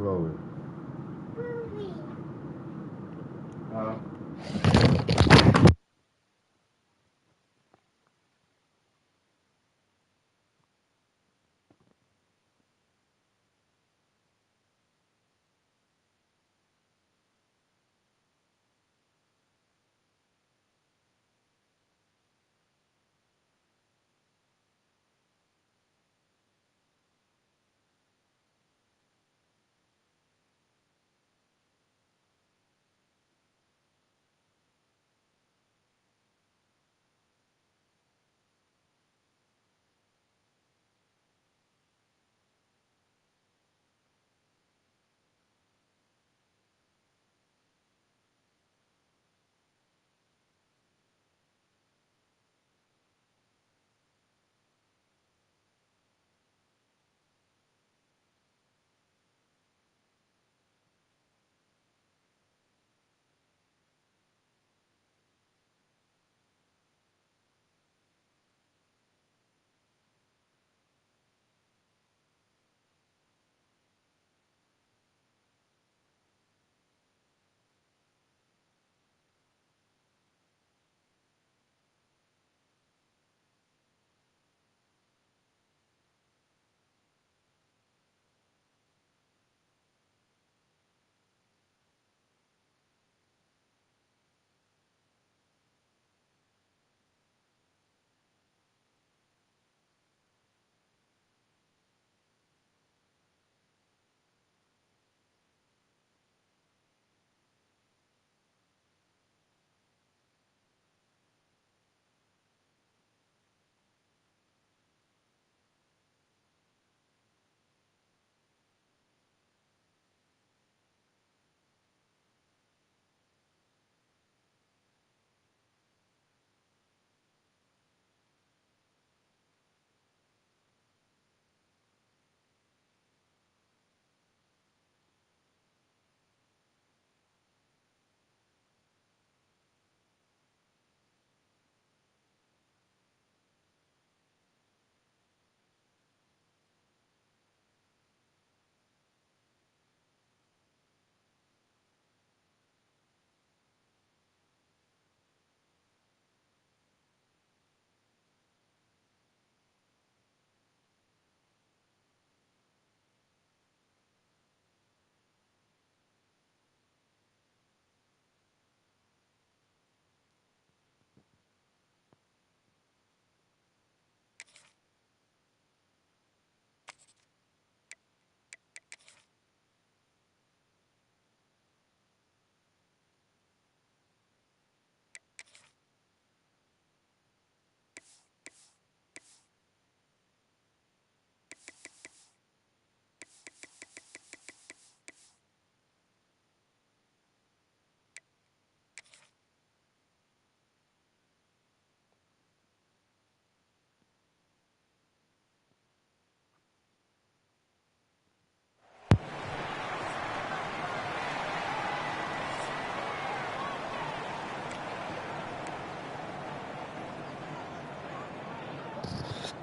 slowly.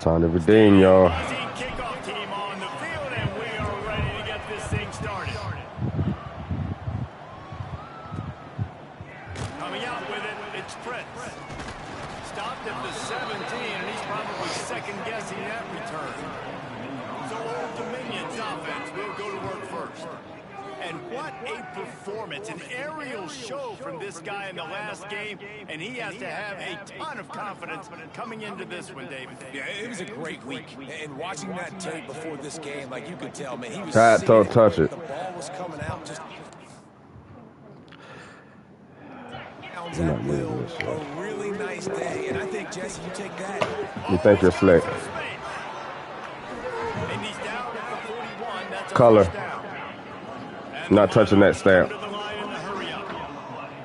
Time to redeem, y'all. Kickoff team on the field, and we are ready to get this thing started. Coming out with it, it's Prince. Stopped at the 17, and he's probably second-guessing that return. So Old Dominion's offense will go to work first. And what a performance, an aerial show from this guy in the last game, and he has to have a ton of confidence coming into this one, David. Yeah, it was a great week, and watching that tape before this game, like you could tell, man, he was Don't touch it. The ball was coming out just at will. A really nice day, and I think, Jesse, you take that. You think you're slick. Color. Not touching that stamp.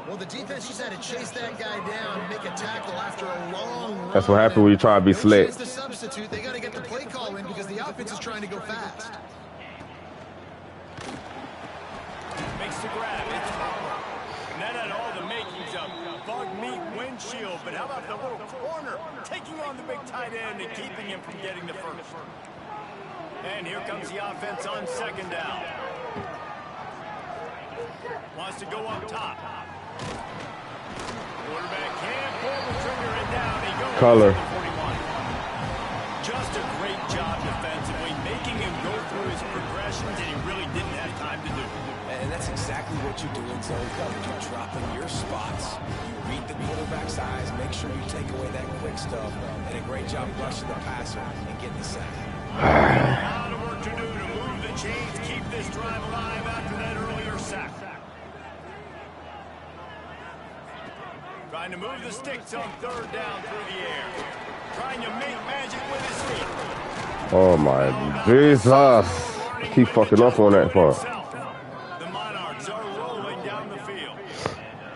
Well, the defense just had to chase that guy down, make a tackle after a long run. That's what happens when you try to be slick. The substitute, they got to get the play call in because the offense is trying to go fast. Makes the grab. It's power. And that had all the makings of bug meat windshield. But how about the little corner taking on the big tight end and keeping him from getting the first? And here comes the offense on second down. Wants to go up top. Quarterback can't pull the trigger and down he goes. Color. Just a great job defensively, making him go through his progressions, and he really didn't have time to do it. And that's exactly what you do in zone coverage. You're dropping your spots. You read the quarterback's eyes, make sure you take away that quick stuff, and a great job rushing the passer and getting the sack. A lot of work to do to move the chains, keep this drive alive after that earlier sack. Trying to move the sticks on third down through the air. Trying to make magic with his feet. Oh my Jesus. Keep fucking up on that part. The Monarchs are rolling down the field.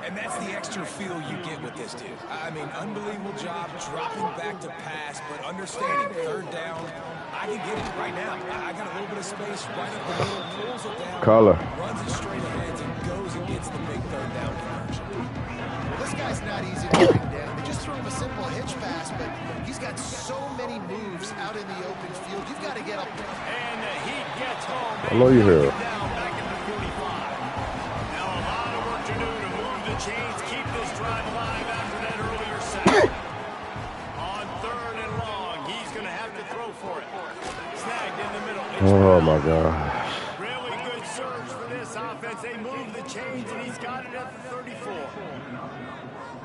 And that's the extra feel you get with this dude. I mean, unbelievable job dropping back to pass, but understanding third down, I can get it right now. I got a little bit of space right up the middle, pulls it down, Color. runs it straight ahead, and goes and gets the big third down conversion. This guy's not easy to bring down. They just throw him a simple hitch pass, but he's got so many moves out in the open field. You've got to get up there. And the heat gets home. I know you hear it. Down back at the 45. Now a lot of work to do to move the chains, keep this drive alive after that earlier sack. On third and long, he's going to have to throw for it. Snagged in the middle. Oh my God. Really good surge for this offense. They move the chains, and he's got it at the 34.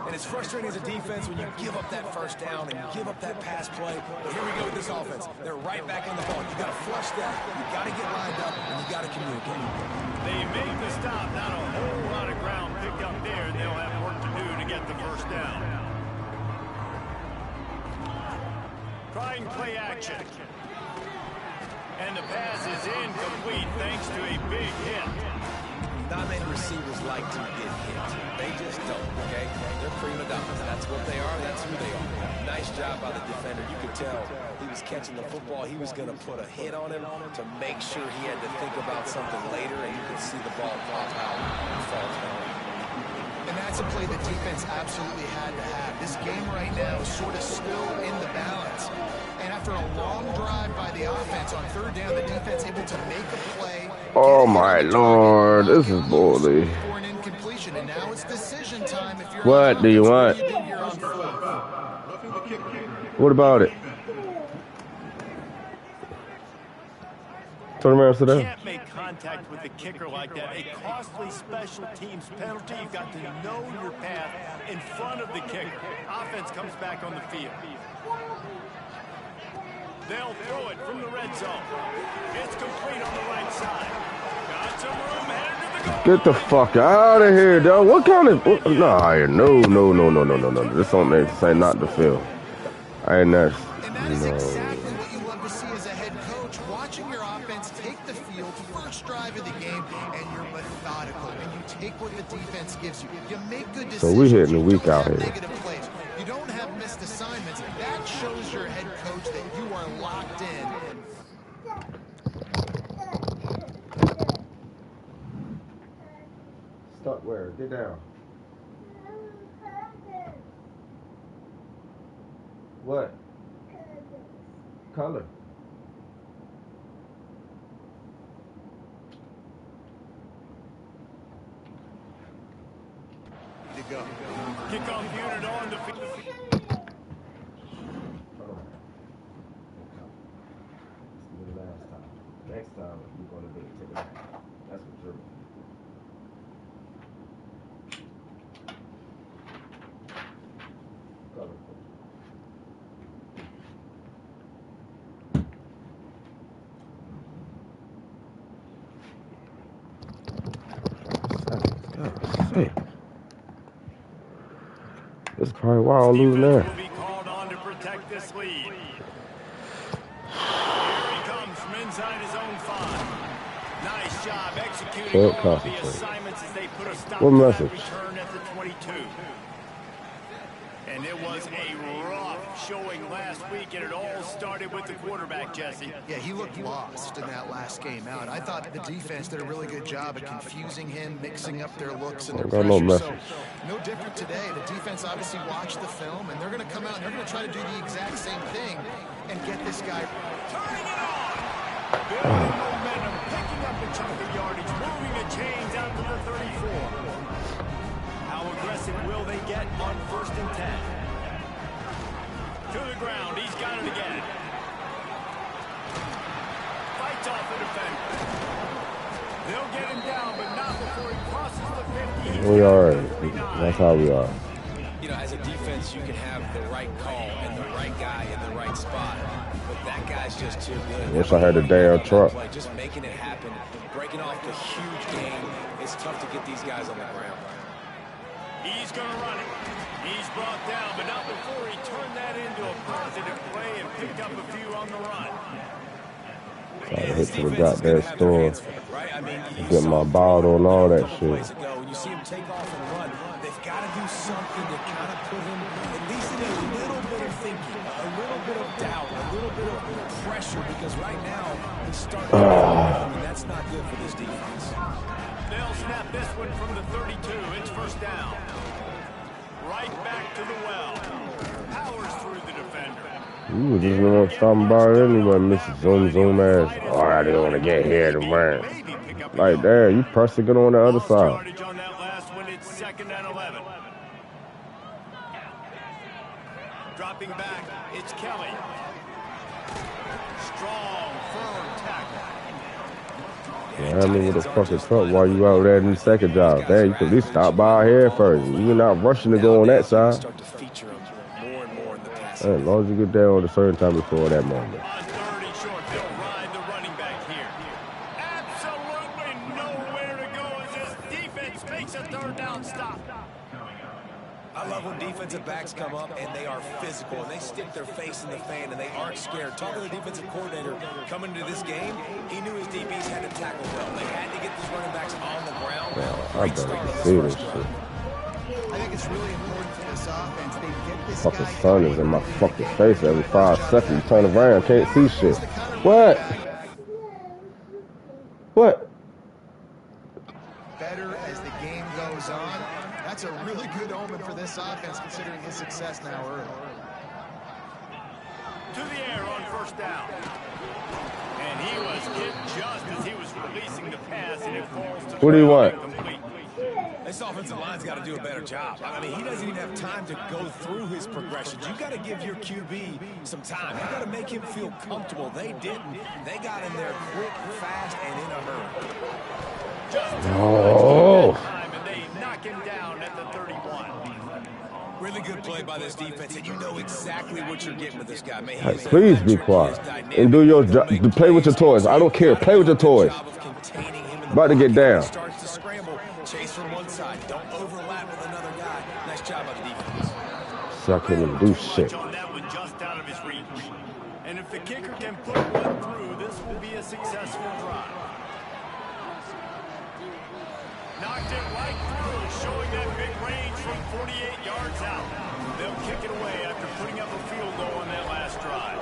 And it's frustrating as a defense when you give up that first down and you give up that pass play. But here we go with this offense. They're right back on the ball. You got to flush that. You got to get lined up, and you got to communicate. They made the stop. Not a whole lot of ground picked up there, and they'll have work to do to get the first down. Trying play action. And the pass is incomplete thanks to a big hit. Not many receivers like to get hit. They just don't, okay? They're prima donnas. That's what they are. That's who they are. Nice job by the defender. You could tell he was catching the football. He was going to put a hit on him to make sure he had to think about something later, and you could see the ball pop out and fall down. And that's a play the defense absolutely had to have. This game right now is sort of still in the balance. And after a long drive by the offense on third down, the defense able to make a play. Oh my Lord, this is bully. For an incompletion, and now it's decision time. If you're What do you want? What about it? Turn around, sit You down. can't make contact with the kicker like that. A costly special teams penalty. You've got to know your path in front of the kicker. Offense comes back on the field. They'll throw it from the red zone. It's complete on the right side. Got some room headed to the goal. Get the fuck out of here, dog. What kind of... No. This don't make say not the field. I ain't that... And that is exactly what you love to see as a head coach. Watching your offense take the field, first drive of the game, and you're methodical. And you take what the defense gives you. You make good decisions. So we hitting the week You don't out have here. negative plays. You don't have missed assignments. That shows your head coach that you are locked in. Stop where? Get down. What? Color. To go. Kickoff unit on the field. Next time you're gonna do it. Take it back. That's what you're. This is probably why I'm losing there. Will be called on to protect this lead. Here he comes from inside his own 5. Nice job executing all of the assignments as they put a stop to that return at the 22. And it was a rough showing last week, and it all started with the quarterback, Jesse. Yeah, he looked lost in that last game out. I thought the defense did a really good job of confusing him, mixing up their looks and their pressure. So, no different today. The defense obviously watched the film, and they're going to come out and they're going to try to do the exact same thing and get this guy. Turning it on! Building momentum, picking up a chunk of yardage, moving the chains out to to 34. How aggressive will they get on 1st and 10? To the ground. He's got it again. Fights off the defender. They'll get him down, but not before he crosses the 50. We are. That's how we are. You know, as a defense, you can have the right call and the right guy in the right spot, but that guy's just too good. Wish I had a damn truck. Just making it happen, breaking off the huge game. It's tough to get these guys on the ground. He's going to run it. He's brought down, but not before he turned that into a positive play and picked up a few on the run. I hit to the goddamn store, get my bottle and all that shit. When you see him take off and run, they've got to do something to kind of put him at least in a little bit of thinking, a little bit of doubt, a little bit of pressure, because right now he's starting to and that's not good for this defense. They'll snap this one from the 32. It's 1st down. Right back to the well. Powers through the defender. You just want to stop by anyway, Mrs. Zoom ass. Oh, I didn't want to get here to run. Like, there, you press to get on the other side. On that last one, it's 2nd and 11. Dropping back, it's Kelly. Strong, firm tackle. Yeah, I mean, with a fucking truck while you out there in the second job. There, you can at least stop by here first. You're not rushing to go on that side. As long as you get there on a certain time before that moment. On 30 short, they'll ride the running back here. Absolutely nowhere to go as this defense makes a 3rd down stop. I love when defensive backs come up and they are physical and they stick their face in the fan and they aren't scared. Talking to the defensive coordinator coming into this game, he knew his DBs had to tackle well. They had to get these running backs on the ground. Yeah, I better see this shit. I think it's really important for this offense. They get this Fucking guy sun is in my fucking face every 5 seconds. You turn around, can't see shit. What? What? better as the game goes on. That's a really good omen for this offense, considering his success now early. To the air on 1st down. And he was hit just as he was releasing the pass, and it falls to the What do you want? incomplete. This offensive line's got to do a better job. I mean, he doesn't even have time to go through his progressions. You got to give your QB some time. You got to make him feel comfortable. They didn't. They got in there quick, fast, and in a hurry. Time, and they knock him down at the 31. Really good play by this defense, and you know exactly what you're getting with this guy. Man, Hey, please be quiet and do your job. Play with your toys. I don't care. Play with your toys. About to get down. Starts to scramble, chase from one side. Don't overlap with another guy. Nice job by the defense. So I couldn't even do shit. On that one, just out of his reach. And if the kicker can put one through, this will be a successful drive. Knocked it right through, showing that big range from 48 yards out. They'll kick it away after putting up a field goal on that last drive.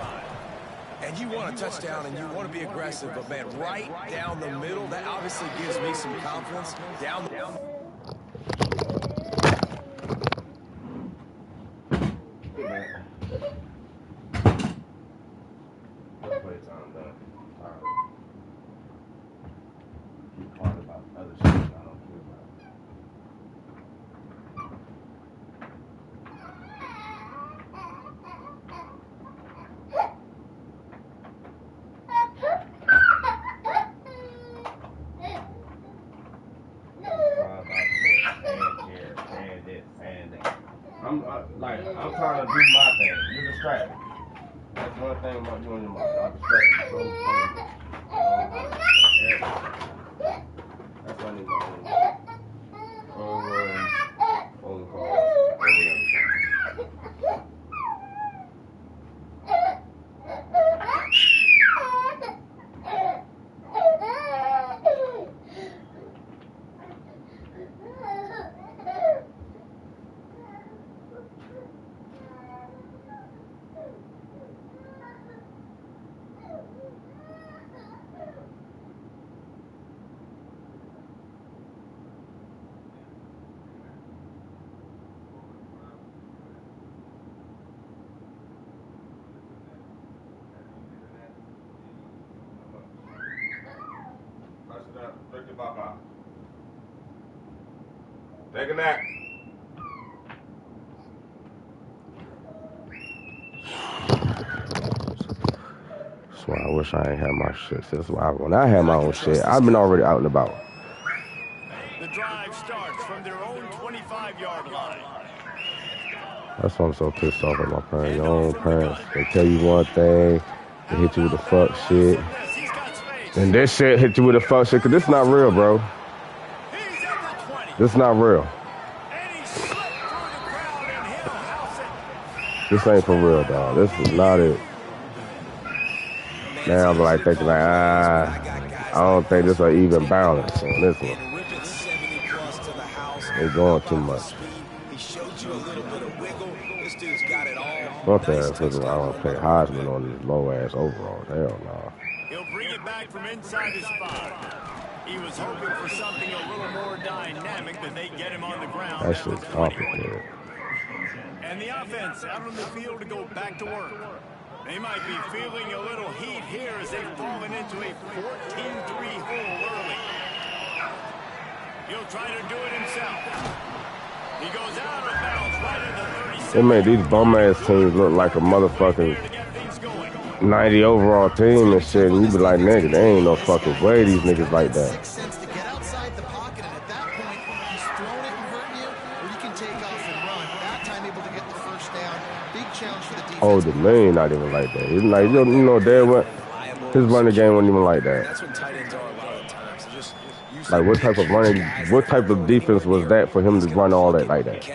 And you want a touchdown and you want to be aggressive, but man, right down the middle, that obviously gives me some confidence. Down the I'm trying to do my thing. You're distracted. That's one thing about doing your mouth. I'm distracted. So that's why I need my phone call. Take a nap. That's why I wish I ain't had my shit. That's why when I had my own shit, I've been already out and about. The drive starts from their own 25-yard line. That's why I'm so pissed off at my parents. Your own parents, they tell you one thing, they hit you with the fuck shit. And this shit hit you with the fuck shit, cause this not real, bro. This not real. This ain't for real, dog. This is not it. Now I'm like thinking like, I don't think this will even balance on this one. They're going too much. Fuck ass, I don't play Heisman on this low ass overall. Hell no. He'll bring it back from inside his 5. He was hoping for something a little more dynamic, but they get him on the ground. That shit's complicated. And the offense out on the field to go back to work. They might be feeling a little heat here as they've fallen into a 14-3 hole early. He'll try to do it himself. He goes out of bounds right at the 36. They made these bum-ass teams look like a motherfucking 90 overall team and shit, and you be like, nigga, there ain't no fucking way these niggas like that. Oh, the man not even like that. He's like, you know, Dad, what? His running game wasn't even like that. That's what tight ends are a lot of times. Just like, what type of defense was that for him to run all that like that?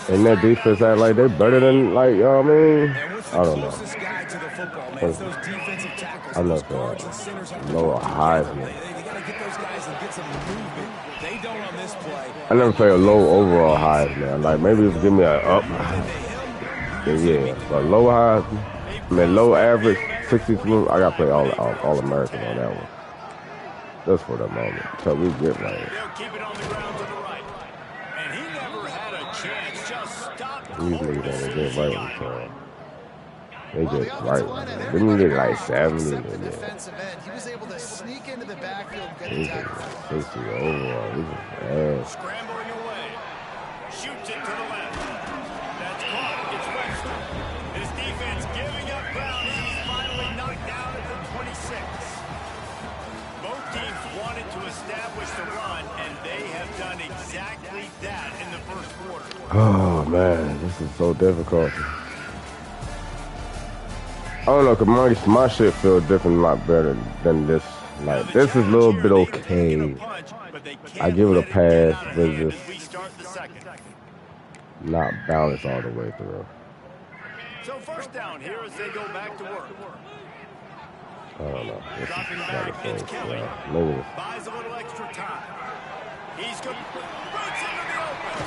And that defense act like they're better than, like, you know what I mean? I don't know. I'm not sure. Low Heisman. I never played a low overall Heisman. Like, maybe just give me a up. Yeah, but low Heisman, I mean, low average, 62, I got to play all American on that one. Just for the moment. So we get right. These niggas don't get right on the time. They get right. Didn't get like 70. He was able to sneak into the backfield and get a tackle. 60 overall. This is ass. Scrambling away. Shoots it to the left. That's caught. It's Webster. His defense giving up ground. He's finally knocked down at the 26. Both teams wanted to establish the run, and they have done exactly that in the first quarter. Oh, man. This is so difficult. I don't know, cause my shit feels different, a lot better than this. Like, this is a little bit okay. I give it a pass, but it's just not balanced all the way through. So first down here as they go back to work. I don't know. This Dropping is back, it's Kelly. Maybe Buys a little extra time. He's good. Breaks into the open.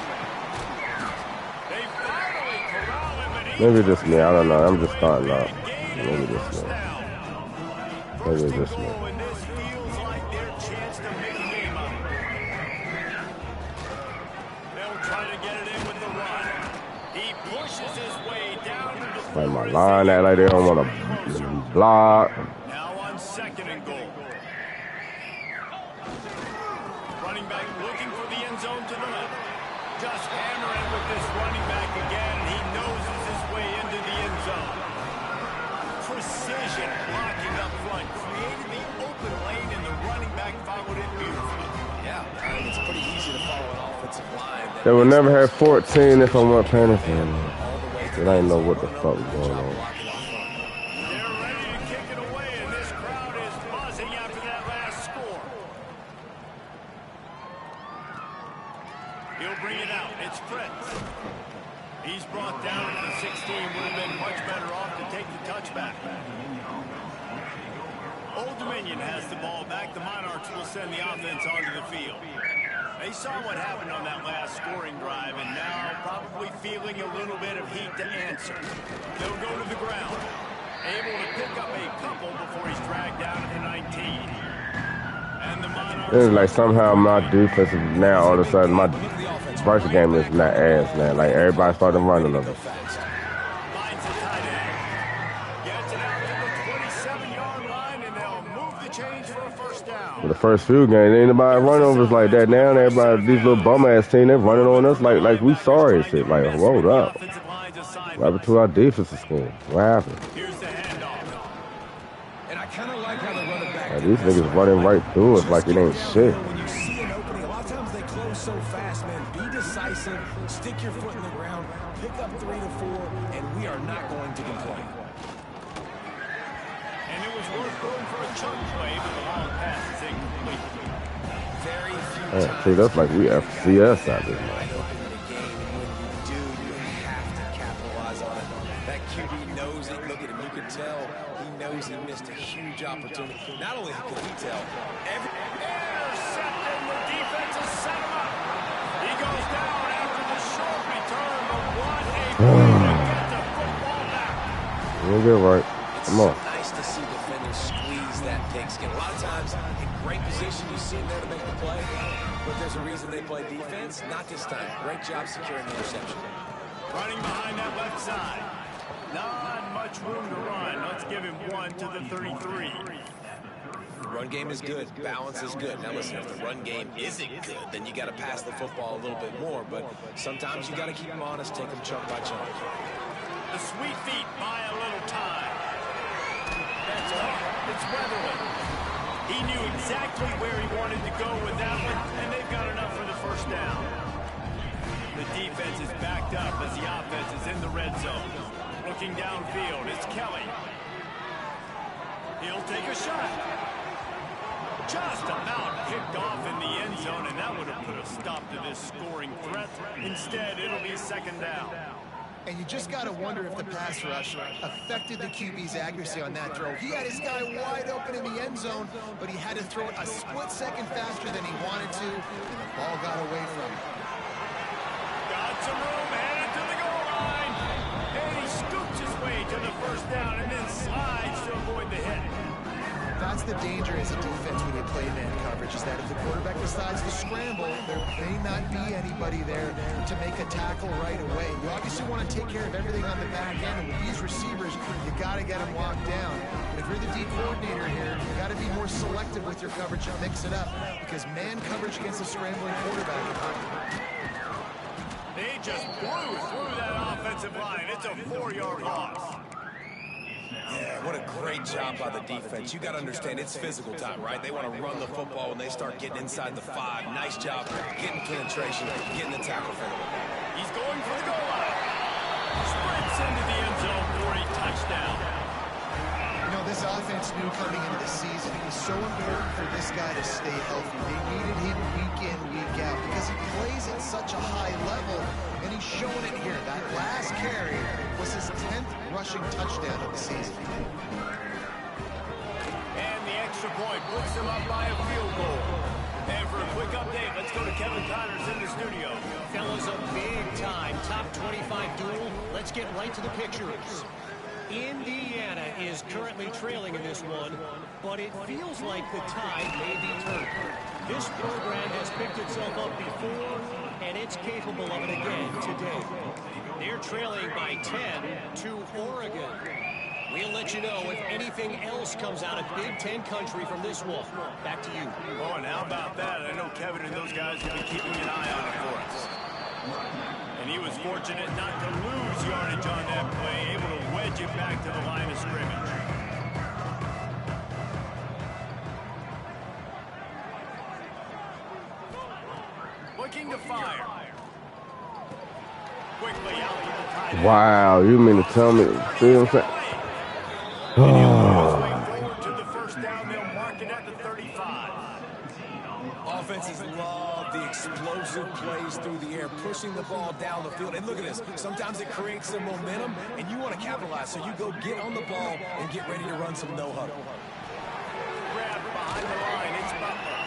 They finally corral him, and maybe just me. I don't know. I'm just starting out. Maybe just me. Maybe just me. And this feels like their chance to make a game of it. They'll try to get it in with the run. He pushes his way down to the Like my line that like they don't want to block. Now on 2nd and goal. Running back looking for the end zone to the left. Just hammering with this running back again. He noses his way into the end zone. Precision blocking up front. Created the open lane and the running back followed it beautifully. Yeah, I mean, it's pretty easy to follow an offensive line. They would never have 14 if I weren't paying attention. I didn't know what the fuck was going on. They're ready to kick it away, and this crowd is buzzing after that last score. He'll bring it out. It's Fritz. He's brought down at the 16. Would have been much better off to take the touchback. Old Dominion has the ball back. The Monarchs will send the offense onto the field. They saw what happened on that last scoring drive, and now probably feeling a little bit of heat to answer. They'll go to the ground, able to pick up a couple before he's dragged down at the 19. And the Monarchs... It's like somehow my defense is now all of a sudden my first game is not ass, man. Like everybody started running them. Finds a tight end. Gets it out to the 27-yard line, and they'll move the change for a first down. The first few games, ain't nobody running overs like that. Now everybody, these little bum ass team, they're running on us like we sorry and shit. Like, hold up. What happened to our defensive scheme? What happened? Here's the handoff. And I kind of like how the running back. Like, these niggas running right through us like it ain't shit. When you see an opening, a lot of times they close so fast, man. Be decisive, stick your foot in the ground, pick up 3 to 4, and we are not going to complain. And it was worth going for a chunk play, but the long pass is incomplete. Very few Man, times. see, that's like we FCS out there, man. QB knows it. Look at him. You can tell he knows he missed a huge opportunity. Not only could he tell, intercepted. The defense has set him up. He goes down after the short return, but what a play to get the football back. You'll get right. Come on. It's nice to see defenders squeeze that pigskin. A lot of times, in great position, you see him there to make the play, but there's a reason they play defense. Not this time. Great job securing the interception. Running behind that left side. Not much room to run. Let's give him 1 to the 33. Run game is good. Balance is good. Now listen, if the run game isn't good, then you got to pass the football a little bit more. But sometimes you got to keep them honest, take them chunk by chunk. The sweet feet buy a little time. That's tough. It's Weatherly. He knew exactly where he wanted to go with that one, and they've got enough for the first down. The defense is backed up as the offense is in the red zone. Looking downfield, it's Kelly. He'll take a shot. Just about picked off in the end zone, and that would have put a stop to this scoring threat. Instead, it'll be second down. And you just got to wonder if the pass rush affected the QB's accuracy on that throw. He had his guy wide open in the end zone, but he had to throw it a split second faster than he wanted to, and the ball got away from him. Got some room, headed to the goal line. And he scoops his way to the first down and then slides to avoid the hit. That's the danger as a defense when you play man coverage, is that if the quarterback decides to scramble, there may not be anybody there to make a tackle right away. You obviously want to take care of everything on the back end, and with these receivers, you got to get them locked down. And if you're the D coordinator here, you got to be more selective with your coverage and mix it up, because man coverage against a scrambling quarterback is hard. They just blew through that offensive line. It's a 4-yard loss. Yeah, what a great job by the defense. You got to understand, it's physical time, right? They want to run the football when they start getting inside the 5. Nice job getting penetration, getting the tackle for them. He's going for the goal line. Sprints into the end zone for a touchdown. You know, this offense knew coming into the season it was so important for this guy to stay healthy. They needed him week in, week out, because he plays at such a high level, and he's showing it here. That last carry was his 10th rushing touchdown of the season. And the extra point puts them up by a field goal. And for a quick update, let's go to Kevin Connors in the studio. Fellas, a big-time top 25 duel. Let's get right to the pictures. Indiana is currently trailing in this one, but it feels like the tide may be turned. This program has picked itself up before, and it's capable of it again today. They're trailing by 10 to Oregon. We'll let you know if anything else comes out of Big Ten country from this one. Back to you. Oh, and how about that? I know Kevin and those guys will be keeping an eye on it for us. And he was fortunate not to lose yardage on that play, able to wedge it back to the line of scrimmage. Looking to fire. Quickly out to the tight end. Wow, you mean to tell me? See what I'm saying? Forward to the first down, they'll mark it at the 35. Offenses love the explosive plays through the air, pushing the ball down the field. And look at this. Sometimes it creates some momentum, and you want to capitalize. So you go get on the ball and get ready to run some no-huddle. Grab behind the line. It's Butler.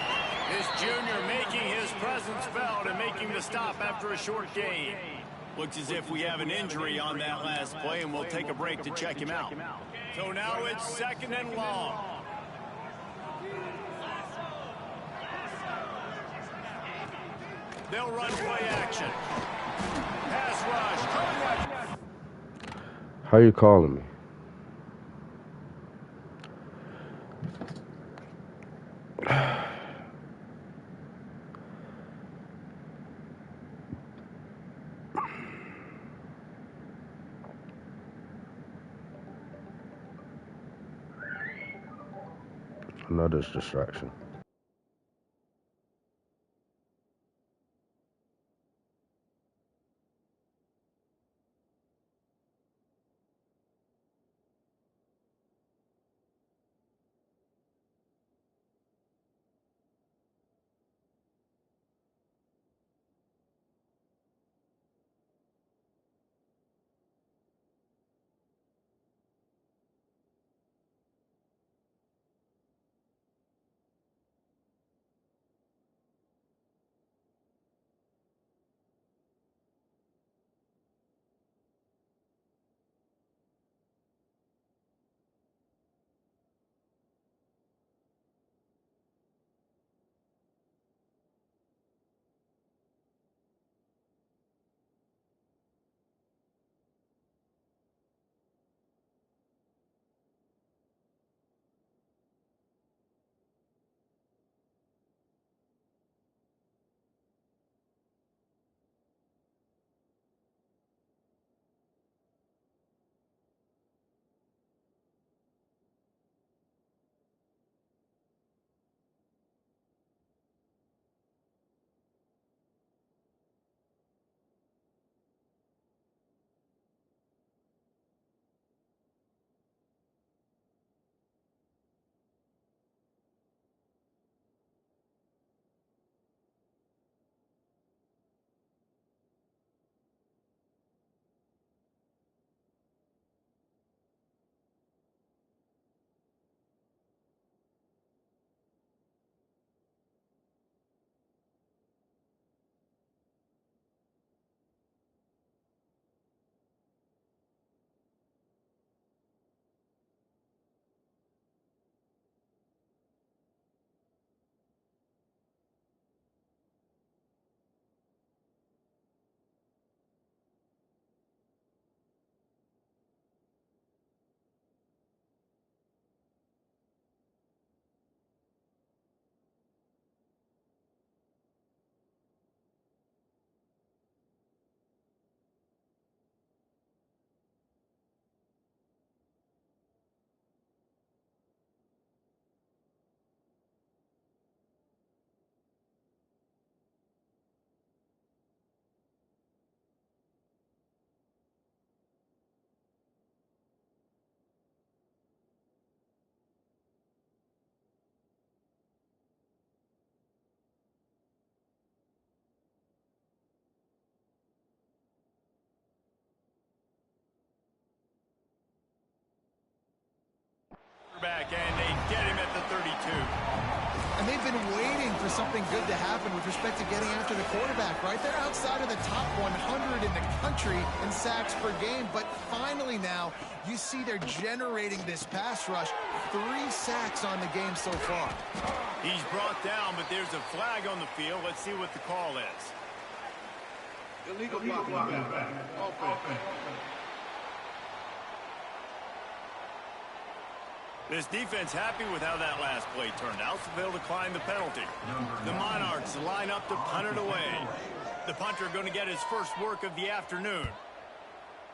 This junior making his presence felt and making the stop after a short gain. Looks as if we have an injury on that last play, and we'll take a break to check him out. So now it's second and long. They'll run play action. Pass rush. How you calling me? Another distraction. Back, and they get him at the 32. And they've been waiting for something good to happen with respect to getting after the quarterback, right? They're outside of the top 100 in the country in sacks per game, but finally now you see they're generating this pass rush. 3 sacks on the game so far. He's brought down, but there's a flag on the field. Let's see what the call is. Illegal blocking. Offense. This defense happy with how that last play turned out, so they'll decline the penalty. The Monarchs line up to punt it away. The punter going to get his first work of the afternoon.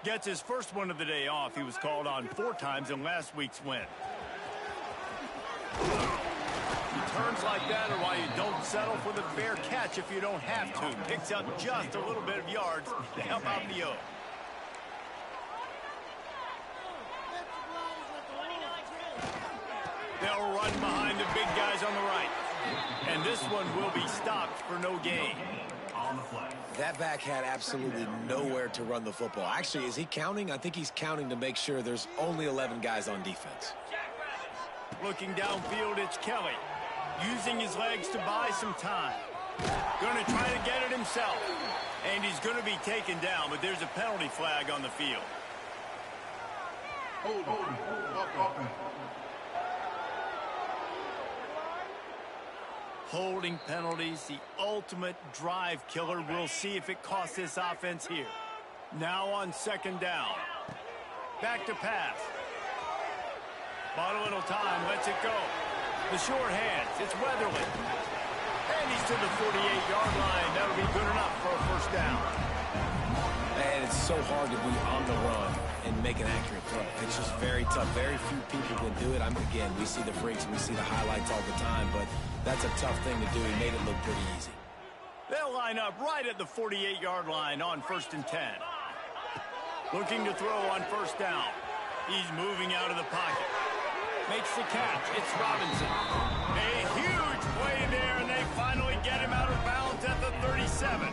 Gets his first one of the day off. He was called on 4 times in last week's win. Turns like that are why you don't settle for the fair catch if you don't have to. Picks up just a little bit of yards to help out the O. They'll run behind the big guys on the right. And this one will be stopped for no gain. That back had absolutely nowhere to run the football. Actually, is he counting? I think he's counting to make sure there's only 11 guys on defense. Looking downfield, it's Kelly. Using his legs to buy some time. Going to try to get it himself. And he's going to be taken down, but there's a penalty flag on the field. Holding penalties, the ultimate drive killer. We'll see if it costs this offense here. Now on 2nd down. Back to pass. Bought a little time, lets it go. The short hands, it's Weatherly. And he's to the 48-yard line. That'll be good enough for a 1st down. And it's so hard to be on the run and make an accurate throw. It's just very tough. Very few people can do it. Again, we see the freaks and we see the highlights all the time, but that's a tough thing to do. He made it look pretty easy. They'll line up right at the 48-yard line on 1st and 10. Looking to throw on 1st down. He's moving out of the pocket. Makes the catch. It's Robinson. A huge play there, and they finally get him out of bounds at the 37.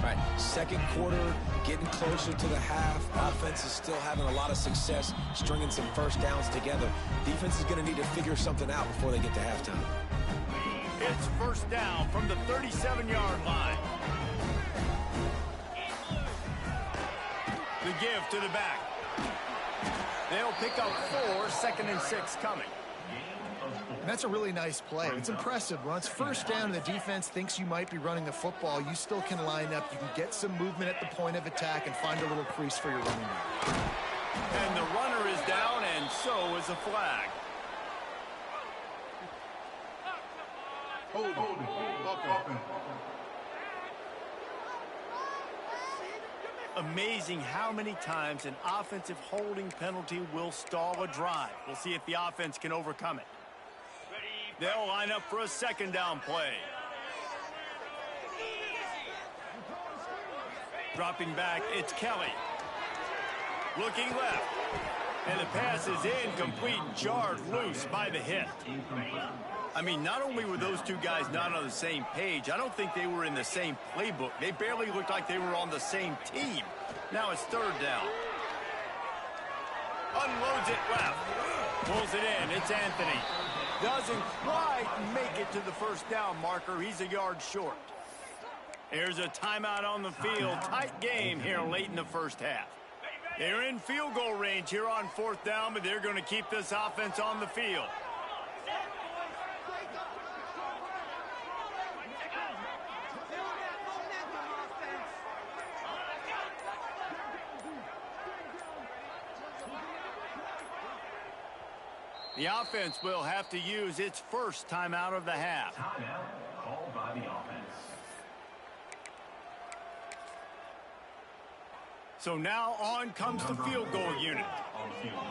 Right, second quarter, getting closer to the half. Offense is still having a lot of success stringing some first downs together. Defense is going to need to figure something out before they get to halftime. It's 1st down from the 37-yard line. The give to the back. They'll pick up 4, 2nd and 6 coming. And that's a really nice play. It's impressive. Once 1st down and the defense thinks you might be running the football, you still can line up. You can get some movement at the point of attack and find a little crease for your running back. And the runner is down, and so is a flag. Hold it. Amazing how many times an offensive holding penalty will stall a drive. We'll see if the offense can overcome it. They'll line up for a 2nd down play. Dropping back, it's Kelly. Looking left. And the pass is incomplete, jarred loose by the hit. I mean, not only were those two guys not on the same page, I don't think they were in the same playbook. They barely looked like they were on the same team. Now it's 3rd down. Unloads it left. Pulls it in. It's Anthony. Doesn't quite make it to the 1st down marker. He's a yard short. Here's a timeout on the field. Tight game here late in the 1st half. They're in field goal range here on 4th down, but they're going to keep this offense on the field. The offense will have to use its 1st timeout of the half. Timeout called by the offense. So now on comes the field goal unit.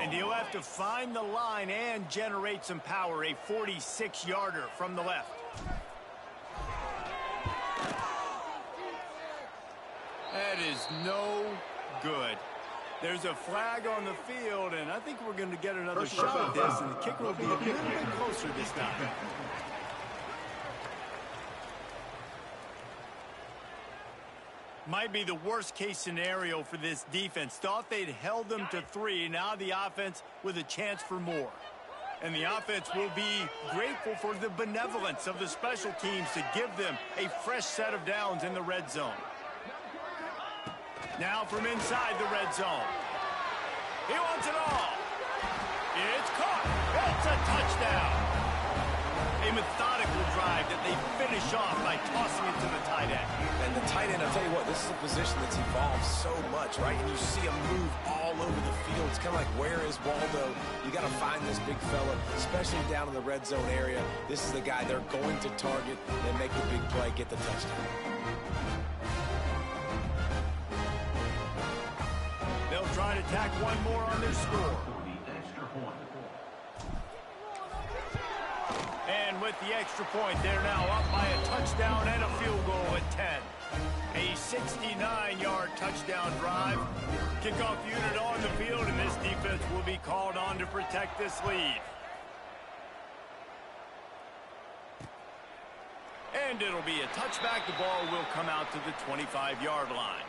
And he'll have to find the line and generate some power. A 46-yarder from the left. That is no good. There's a flag on the field, and I think we're going to get another shot at this, and the kicker will be a little bit closer this time. Might be the worst-case scenario for this defense. Thought they'd held them to 3. Now the offense with a chance for more. And the offense will be grateful for the benevolence of the special teams to give them a fresh set of downs in the red zone. Now from inside the red zone. He wants it all. It's caught. It's a touchdown. A methodical drive that they finish off by tossing it to the tight end. And the tight end, I'll tell you what, this is a position that's evolved so much, right? And you see him move all over the field. It's kind of like, where is Waldo? You got to find this big fella, especially down in the red zone area. This is the guy they're going to target and make the big play, get the touchdown. They'll try to tack one more on their score. And with the extra point, they're now up by a touchdown and a field goal at 10. A 69-yard touchdown drive. Kickoff unit on the field, and this defense will be called on to protect this lead. And it'll be a touchback. The ball will come out to the 25-yard line.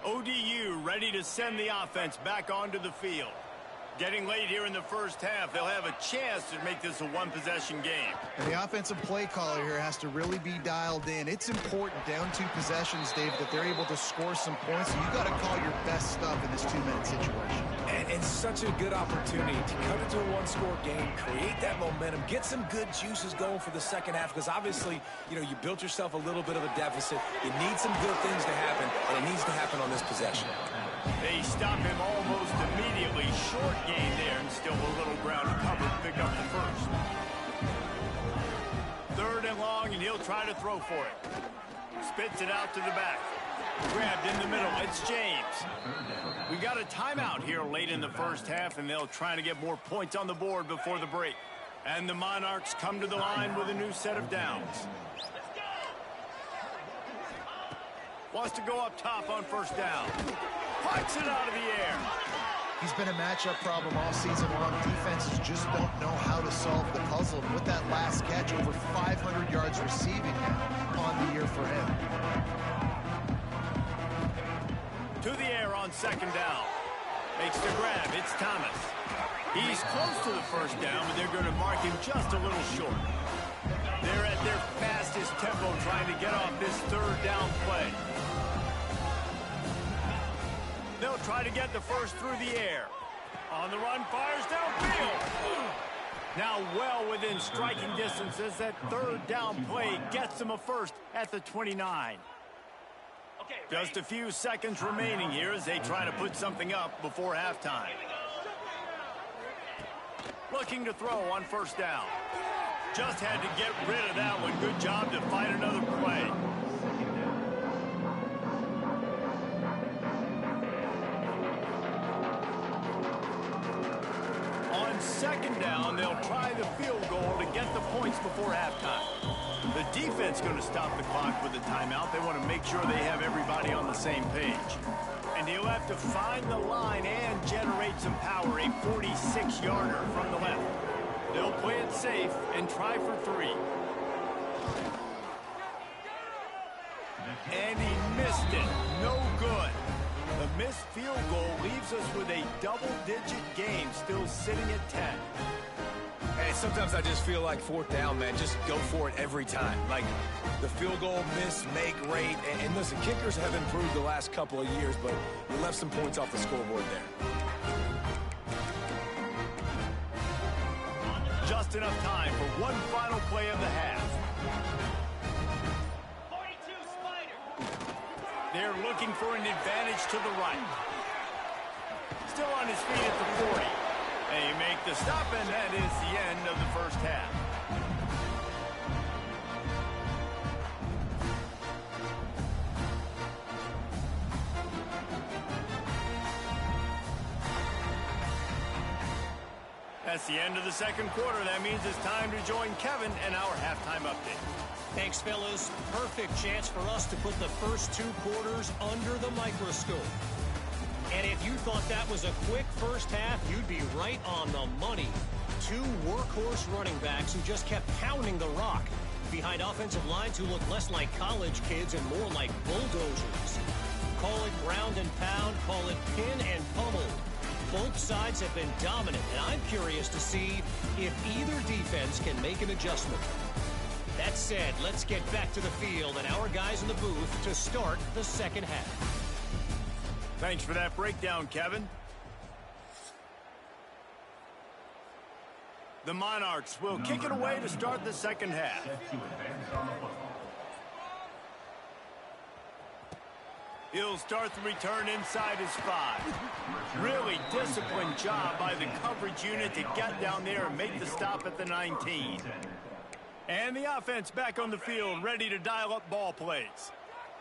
ODU ready to send the offense back onto the field. Getting late here in the 1st half, they'll have a chance to make this a one-possession game. And the offensive play caller here has to really be dialed in. It's important down 2 possessions, Dave, that they're able to score some points. So you got to call your best stuff in this 2-minute situation. And such a good opportunity to cut it to a 1-score game, create that momentum, get some good juices going for the 2nd half, because obviously, you built yourself a little bit of a deficit. You need some good things to happen, and it needs to happen on this possession. They stop him almost immediately. Short gain there, and still a little ground to cover to pick up the 1st. 3rd and long, and he'll try to throw for it. Spits it out to the back. Grabbed in the middle. It's James. We got a timeout here late in the first half, and they'll try to get more points on the board before the break. And the Monarchs come to the line with a new set of downs. Wants to go up top on first down. Puts it out of the air. He's been a matchup problem all season long. Defenses just don't know how to solve the puzzle. And with that last catch, over 500 yards receiving now on the year for him. To the air on second down. Makes the grab. It's Thomas. He's close to the first down, but they're going to mark him just a little short. They're at their fastest tempo trying to get off this third down play. They'll try to get the first through the air. On the run, fires downfield. Now well within striking distance as that third down play gets them a first at the 29. Just a few seconds remaining here as they try to put something up before halftime. Looking to throw on first down. Just had to get rid of that one. Good job to fight another play. On second down, they'll try the field goal to get the points before halftime. The defense going to stop the clock with a timeout. They want to make sure they have everybody on the same page. And he'll have to find the line and generate some power, a 46-yarder from the left. They'll play it safe and try for three. And he missed it. No good. The missed field goal leaves us with a double-digit game still sitting at 10. Hey, sometimes I just feel like fourth down, man. Just go for it every time. Like the field goal, miss, make, rate. And listen, kickers have improved the last couple of years, but you left some points off the scoreboard there. Just enough time for one final play of the half. 42 Spider. They're looking for an advantage to the right. Still on his feet at the 40. They make the stop, and that is the end of the first half. That's the end of the second quarter. That means it's time to join Kevin and our halftime update. Thanks, fellas. Perfect chance for us to put the first two quarters under the microscope. And if you thought that was a quick first half, you'd be right on the money. Two workhorse running backs who just kept pounding the rock behind offensive lines who look less like college kids and more like bulldozers. Call it ground and pound, call it pin and pummel. Both sides have been dominant, and I'm curious to see if either defense can make an adjustment. That said, let's get back to the field and our guys in the booth to start the second half. Thanks for that breakdown, Kevin. The Monarchs will kick it away to start the second half. He'll start the return inside his 5. Really disciplined job by the coverage unit to get down there and make the stop at the 19. And the offense back on the field, ready to dial up ball plays.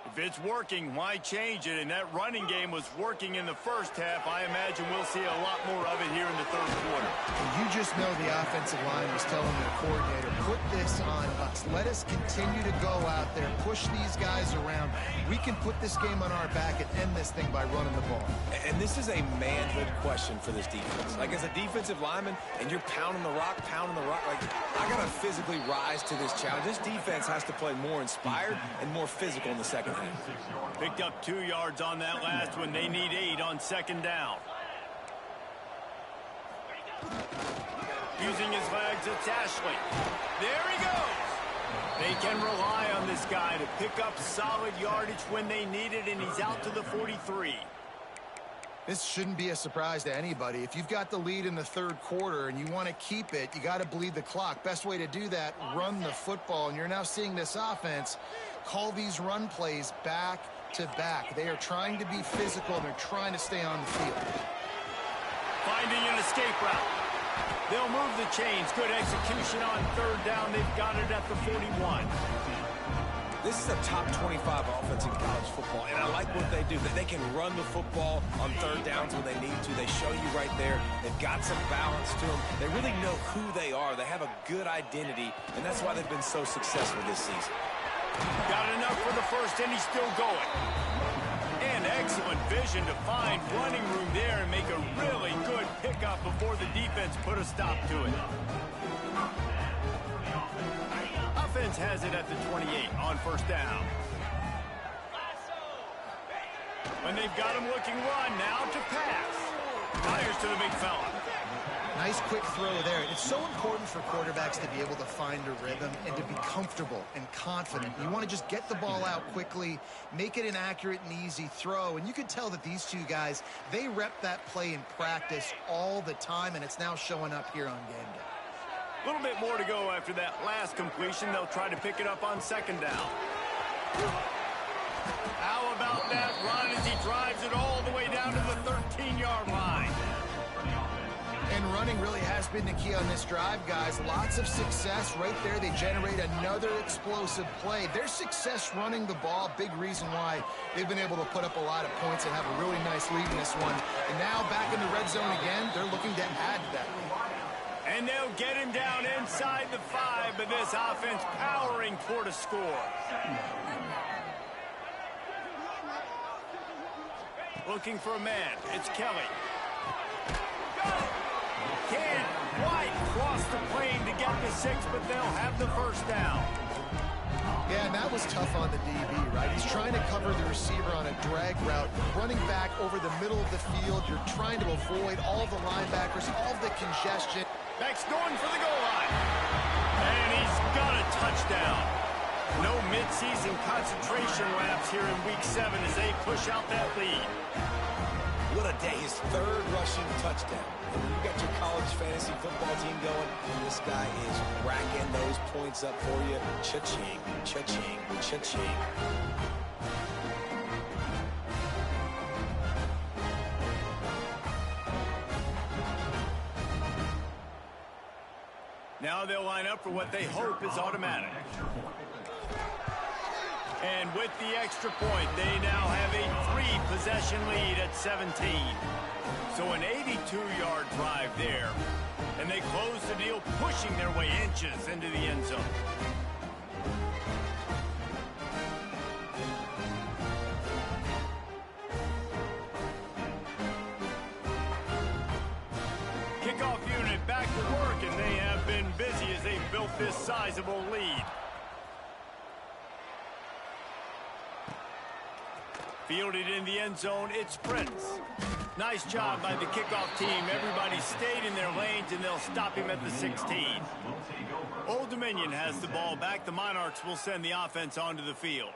If it's working, why change it? And that running game was working in the first half. I imagine we'll see a lot more of it here in the third quarter. You just know the offensive line was telling their coordinator, put this on us. Let us continue to go out there, push these guys around. We can put this game on our back and end this thing by running the ball. And this is a manhood question for this defense. Like, as a defensive lineman, and you're pounding the rock, like, I got to physically rise to this challenge. This defense has to play more inspired and more physical in the second half. Picked up 2 yards on that last one. They need 8 on second down. Using his legs, it's Ashley. There he goes. They can rely on this guy to pick up solid yardage when they need it, and he's out to the 43. This shouldn't be a surprise to anybody. If you've got the lead in the third quarter and you want to keep it, you got to bleed the clock. Best way to do that, run the football. And you're now seeing this offense call these run plays back to back. They are trying to be physical, and they're trying to stay on the field. Finding an escape route. They'll move the chains. Good execution on third down. They've got it at the 41. This is a top 25 offense in college football, and I like what they do. They can run the football on third downs when they need to. They show you right there. They've got some balance to them. They really know who they are. They have a good identity, and that's why they've been so successful this season. Got enough for the first, and he's still going. And excellent vision to find running room there and make a really good pickup before the defense put a stop to it. Offense has it at the 28 on first down. When they've got him looking run, now to pass. Fires to the big fella. Nice quick throw there. It's so important for quarterbacks to be able to find a rhythm and to be comfortable and confident. You want to just get the ball out quickly, make it an accurate and easy throw. And you can tell that these two guys, they rep that play in practice all the time, and it's now showing up here on game day. A little bit more to go after that last completion. They'll try to pick it up on second down. How about that run as he drives it all the way down to the 13-yard line? And running really has been the key on this drive, guys. Lots of success right there. They generate another explosive play. Their success running the ball, big reason why they've been able to put up a lot of points and have a really nice lead in this one. And now back in the red zone again, they're looking to add to that lead. And they'll get him down inside the 5, but this offense powering toward a score. Looking for a man. It's Kelly. Can't quite cross the plane to get the 6, but they'll have the first down. Yeah, and that was tough on the DB, right? He's trying to cover the receiver on a drag route, running back over the middle of the field. You're trying to avoid all the linebackers, all the congestion. Beck's going for the goal line. And he's got a touchdown. No midseason concentration laps here in Week 7 as they push out that lead. What a day. His third rushing touchdown. And when you got your college fantasy football team going, this guy is racking those points up for you. Cha-ching, cha-ching, cha-ching. Now they'll line up for what they hope is automatic. And with the extra point, they now have a 3-possession lead at 17. So an 82-yard drive there. And they close the deal, pushing their way inches into the end zone. Kickoff unit back to work, and they have been busy as they've built this sizable lead. Fielded in the end zone, it's Prince. Nice job by the kickoff team. Everybody stayed in their lanes, and they'll stop him at the 16. Old Dominion has the ball back. The Monarchs will send the offense onto the field.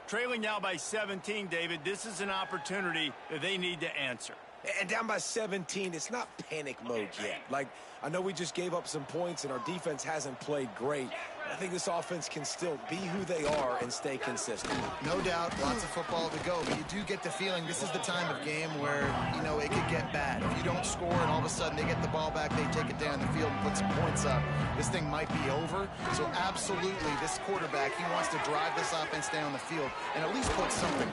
Trailing now by 17, David. This is an opportunity that they need to answer. And down by 17, it's not panic mode yet. Like, I know we just gave up some points and our defense hasn't played great. I think this offense can still be who they are and stay consistent. No doubt, lots of football to go, but you do get the feeling this is the time of game where, you know, it could get bad. If you don't score and all of a sudden they get the ball back, they take it down the field and put some points up, this thing might be over. So absolutely, this quarterback, he wants to drive this offense down the field and at least put something.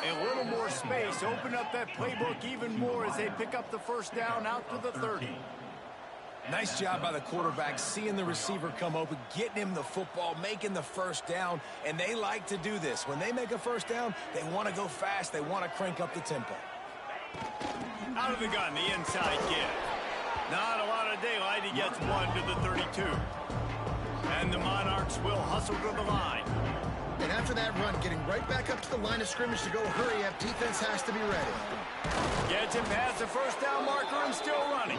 A little more space, open up that playbook even more as they pick up the first down out to the 30. Nice job by the quarterback, seeing the receiver come open, getting him the football, making the first down, and they like to do this. When they make a first down, they want to go fast, they want to crank up the tempo. Out of the gun, the inside give. Not a lot of daylight, he gets one to the 32. And the Monarchs will hustle to the line. And after that run, getting right back up to the line of scrimmage to go hurry up, defense has to be ready. Gets him past the first down marker and still running.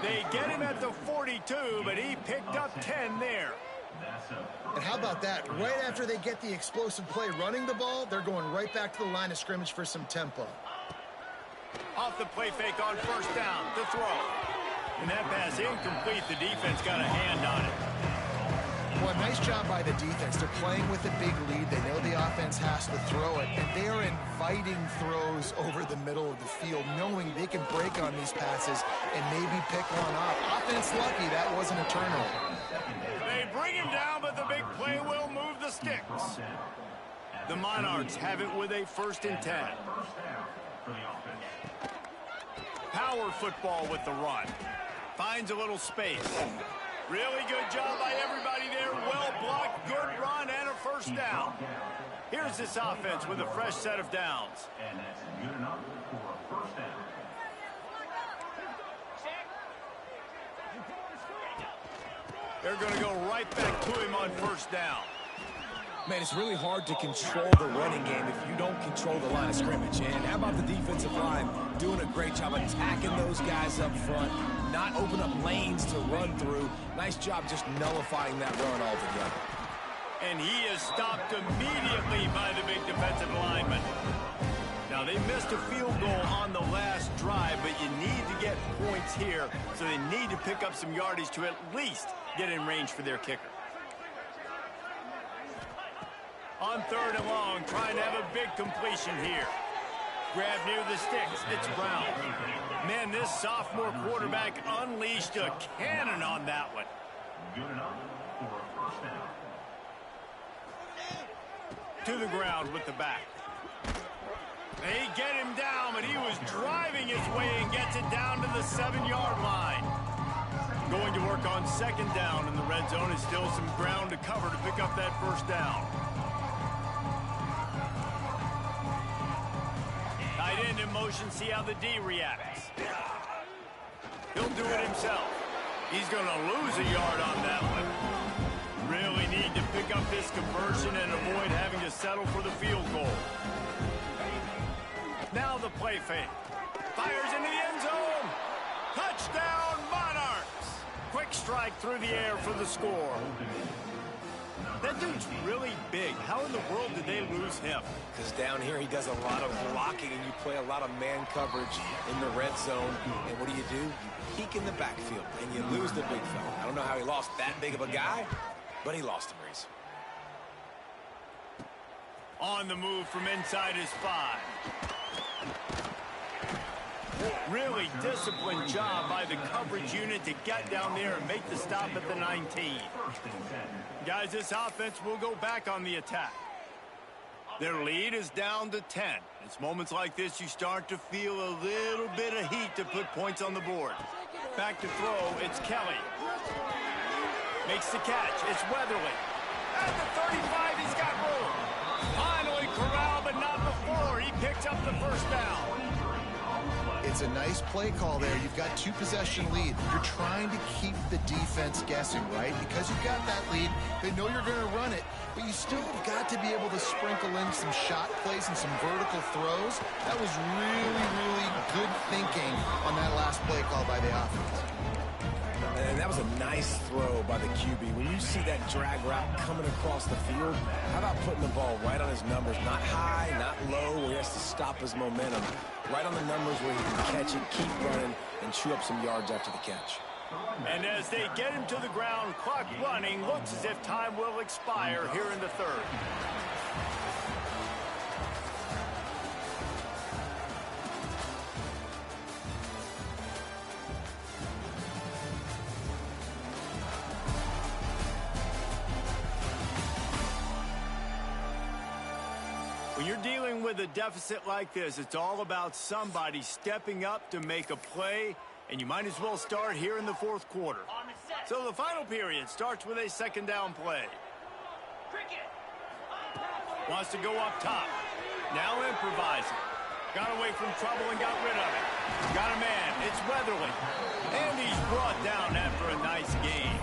They get him at the 42, but he picked up 10 there. And how about that? Right after they get the explosive play running the ball, they're going right back to the line of scrimmage for some tempo. Off the play fake on first down, the throw. And that pass incomplete. The defense got a hand on it. Well, nice job by the defense. They're playing with a big lead. They know the offense has to throw it, and they are inviting throws over the middle of the field, knowing they can break on these passes and maybe pick one off. Offense lucky that wasn't a turnover. They bring bring him down, but the big play will move the sticks. The Monarchs have it with a 1st and 10. Power football with the run. Finds a little space. Really good job by everybody there. Well blocked, good run, and a 1st down. Here's this offense with a fresh set of downs. And that's good enough for a 1st down. They're going to go right back to him on 1st down. Man, it's really hard to control the running game if you don't control the line of scrimmage. And how about the defensive line doing a great job attacking those guys up front, not open up lanes to run through. Nice job just nullifying that run altogether. And he is stopped immediately by the big defensive lineman. Now, they missed a field goal on the last drive, but you need to get points here, so they need to pick up some yardage to at least get in range for their kicker. On 3rd and long, trying to have a big completion here. Grab near the sticks. It's Brown. Man, this sophomore quarterback unleashed a cannon on that one. Good enough for a 1st down. To the ground with the back. They get him down, but he was driving his way and gets it down to the 7-yard line. Going to work on 2nd down in the red zone. Is still some ground to cover to pick up that 1st down. Tight end in motion, see how the D reacts. He'll do it himself. He's going to lose a yard on that one. Really need to pick up this conversion and avoid having to settle for the field goal. Now the play fake. Fires into the end zone. Touchdown, Monarchs. Quick strike through the air for the score. That dude's really big. How in the world did they lose him? Because down here he does a lot of blocking and you play a lot of man coverage in the red zone. And what do? You peek in the backfield and you lose the big fella. I don't know how he lost that big of a guy, but he lost him, Reese. On the move from inside his 5. Really disciplined job by the coverage unit to get down there and make the stop at the 19. Guys, this offense will go back on the attack. Their lead is down to 10. It's moments like this you start to feel a little bit of heat to put points on the board. Back to throw, it's Kelly. Makes the catch, it's Weatherly. At the 35, he's got room. Finally corralled, but not before. He picks up the 1st down. It's a nice play call there. You've got 2-possession lead. You're trying to keep the defense guessing, right? Because you've got that lead, they know you're going to run it, but you still have got to be able to sprinkle in some shot plays and some vertical throws. That was really, really good thinking on that last play call by the offense. And that was a nice throw by the QB. When you see that drag route coming across the field, how about putting the ball right on his numbers? Not high, not low, where he has to stop his momentum. Right on the numbers where he can catch it, keep running, and chew up some yards after the catch. And as they get him to the ground, clock running, looks as if time will expire here in the 3rd. When you're dealing with a deficit like this, it's all about somebody stepping up to make a play, and you might as well start here in the 4th quarter. So the final period starts with a 2nd down play. Wants to go up top. Now improvising. Got away from trouble and got rid of it. Got a man. It's Weatherly. And he's brought down after a nice game.